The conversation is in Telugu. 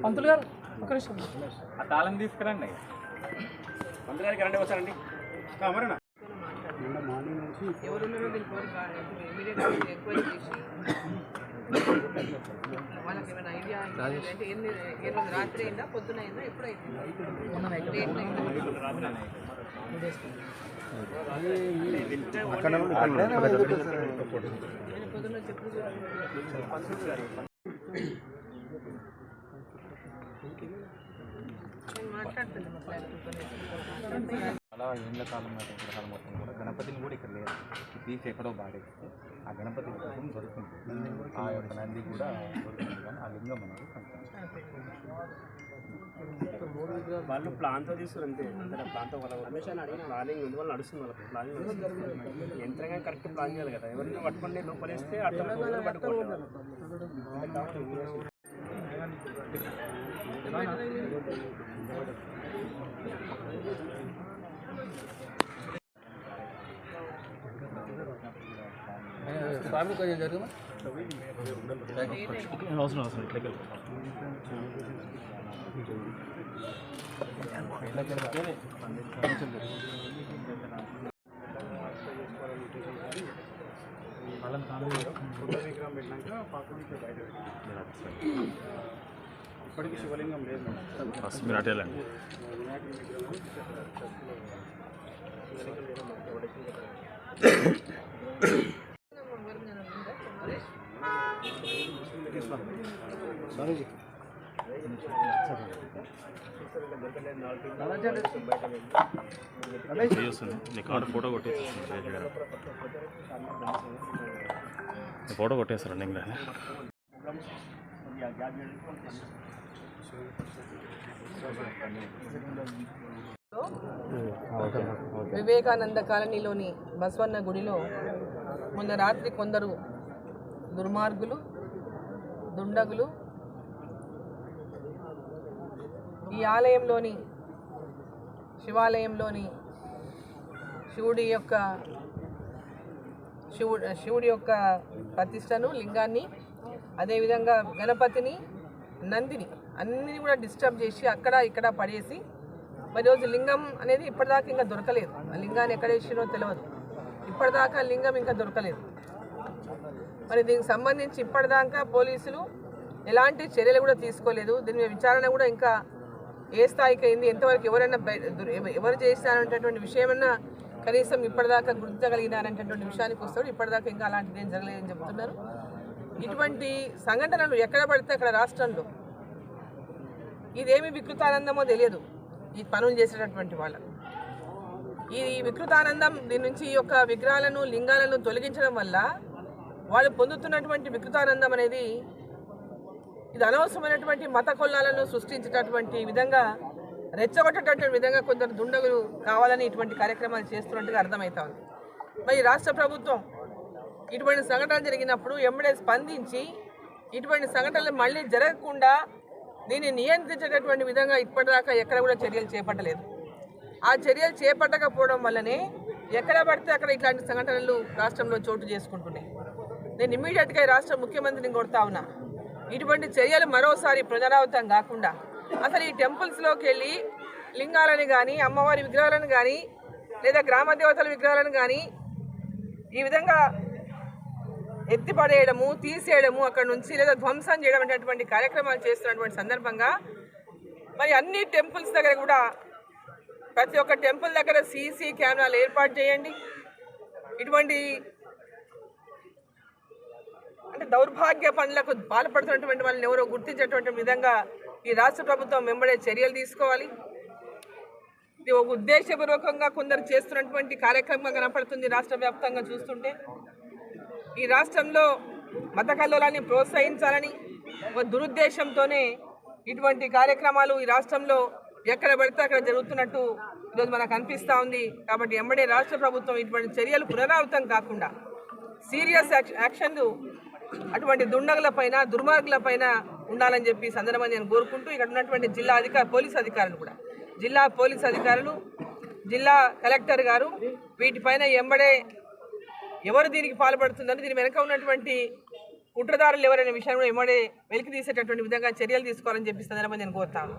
పంతులు గారు ఒక నిమిషం ఆ తాళం తీసుకురండి. పంతులు గారికి రండి, వచ్చారండి. నిన్న మార్నింగ్ నుంచి ఎవరున్నారో ఇమీడియట్గా ఎంక్వైరీ చేసి వాళ్ళకి ఏమైనా ఐడియా అంటే ఏ రోజు రాత్రి అయిందా పొద్దున అయిందా ఎప్పుడైంది పొద్దున్న చెప్పు అలా ఏళ్ళ కాలం కాలం మొత్తం కూడా గణపతిని కూడా ఇక్కడ లేదు, తీసి ఎక్కడో బాడేస్తే ఆ గణపతి విగ్రహం దొరుకుతుంది. ఆ యొక్క నంది కూడా దొరుకుతుంది, కానీ ఆ లింగం అనేది వాళ్ళు ప్లాన్తో తీసుకురు అంతే. ప్లాన్తో ప్లానింగ్ ఉంది, వాళ్ళు నడుస్తుంది. వాళ్ళకి ప్లానింగ్ యంత్రంగా కరెక్ట్ ప్లాన్ చేయాలి కదా. ఎవరిని పట్టుకుంటే లోపలేస్తే అట్లా పట్టుకోవాలి. స్వామి కొంచెం జరుగుమా అవసరం అవసరం ఇట్లకి విగ్రహం పెట్టినాక ఇప్పటికీ శివలింగం లేదు. ఫస్ట్ మీరు అటు వెళ్ళండి. ఫోటో కొట్టేస్తారు నేను వివేకానంద కాలనీలోని బసవన్న గుడిలో మొన్న రాత్రి కొందరు దుర్మార్గులు దుండగులు ఈ ఆలయంలోని శివాలయంలోని శివుడి యొక్క ప్రతిష్టను లింగాన్ని అదేవిధంగా గణపతిని నందిని అన్నిని కూడా డిస్టర్బ్ చేసి అక్కడ ఇక్కడ పడేసి మరి రోజు లింగం అనేది ఇప్పటిదాకా ఇంకా దొరకలేదు. ఆ లింగాన్ని ఎక్కడ వేసినో తెలియదు. ఇప్పటిదాకా లింగం ఇంకా దొరకలేదు. మరి దీనికి సంబంధించి ఇప్పటిదాకా పోలీసులు ఎలాంటి చర్యలు కూడా తీసుకోలేదు. దీని మీద విచారణ కూడా ఇంకా ఏ స్థాయికి అయింది, ఎంతవరకు ఎవరు చేస్తారనేటటువంటి విషయమన్నా కనీసం ఇప్పటిదాకా గుర్తించగలిగినారనేటటువంటి విషయానికి వస్తాడు. ఇప్పటిదాకా ఇంకా అలాంటిది ఏం జరగలేదని చెప్తున్నారు. ఇటువంటి సంఘటనలు ఎక్కడ పడితే అక్కడ రాష్ట్రంలో ఇదేమి వికృతానందమో తెలియదు ఈ పనులు చేసేటటువంటి వాళ్ళకు. ఈ వికృతానందం దీని నుంచి ఈ యొక్క విగ్రహాలను లింగాలను తొలగించడం వల్ల వాళ్ళు పొందుతున్నటువంటి వికృతానందం అనేది ఇది అనవసరమైనటువంటి మత కొల్లాలను సృష్టించేటటువంటి విధంగా రెచ్చగొట్టేటటువంటి విధంగా కొందరు దుండగులు కావాలని ఇటువంటి కార్యక్రమాలు చేస్తున్నట్టుగా అర్థమవుతా ఉంది. మరి రాష్ట్ర ప్రభుత్వం ఇటువంటి సంఘటనలు జరిగినప్పుడు ఎమ్మడే స్పందించి ఇటువంటి సంఘటనలు మళ్ళీ జరగకుండా దీన్ని నియంత్రించేటటువంటి విధంగా ఇప్పటిదాకా ఎక్కడ కూడా చర్యలు చేపట్టలేదు. ఆ చర్యలు చేపట్టకపోవడం వల్లనే ఎక్కడ పడితే అక్కడ ఇట్లాంటి సంఘటనలు రాష్ట్రంలో చోటు చేసుకుంటున్నాయి. నేను ఇమ్మీడియట్గా రాష్ట్ర ముఖ్యమంత్రిని కొడతా ఉన్నా, ఇటువంటి చర్యలు మరోసారి పునరావృతం కాకుండా అసలు ఈ టెంపుల్స్లోకి వెళ్ళి లింగాలను కానీ అమ్మవారి విగ్రహాలను కానీ లేదా గ్రామ దేవతల విగ్రహాలను కానీ ఈ విధంగా ఎత్తిపడేయడము తీసేయడము అక్కడ నుంచి లేదా ధ్వంసం చేయడం అనేటువంటి కార్యక్రమాలు చేస్తున్నటువంటి సందర్భంగా మరి అన్ని టెంపుల్స్ దగ్గర కూడా ప్రతి ఒక్క టెంపుల్ దగ్గర సీసీ కెమెరాలు ఏర్పాటు చేయండి. ఇటువంటి అంటే దౌర్భాగ్య పనులకు పాల్పడుతున్నటువంటి వాళ్ళని ఎవరో గుర్తించేటువంటి విధంగా ఈ రాష్ట్ర ప్రభుత్వం వెంబడే చర్యలు తీసుకోవాలి. ఇది ఒక ఉద్దేశపూర్వకంగా కొందరు చేస్తున్నటువంటి కార్యక్రమంగా కనపడుతుంది. రాష్ట్ర వ్యాప్తంగా చూస్తుంటే ఈ రాష్ట్రంలో మత కల్లోలాన్ని ప్రోత్సహించాలని ఒక దురుద్దేశంతోనే ఇటువంటి కార్యక్రమాలు ఈ రాష్ట్రంలో ఎక్కడ పడితే అక్కడ జరుగుతున్నట్టు ఈరోజు మనకు అనిపిస్తూ ఉంది. కాబట్టి వెంబడే రాష్ట్ర ప్రభుత్వం ఇటువంటి చర్యలు పునరావృతం కాకుండా సీరియస్ యాక్షన్లు అటువంటి దుండగులపైన దుర్మార్గులపైన ఉండాలని చెప్పి సందర్భంగా నేను కోరుకుంటూ ఇక్కడ ఉన్నటువంటి పోలీస్ అధికారులు కూడా జిల్లా పోలీస్ అధికారులు జిల్లా కలెక్టర్ గారు వీటిపైన ఎంబడే ఎవరు దీనికి పాల్పడుతుందని దీని వెనక ఉన్నటువంటి కుట్రదారులు ఎవరైన విషయంలో వెలికి తీసేటటువంటి విధంగా చర్యలు తీసుకోవాలని చెప్పి సందర్భంగా నేను కోరుతాను.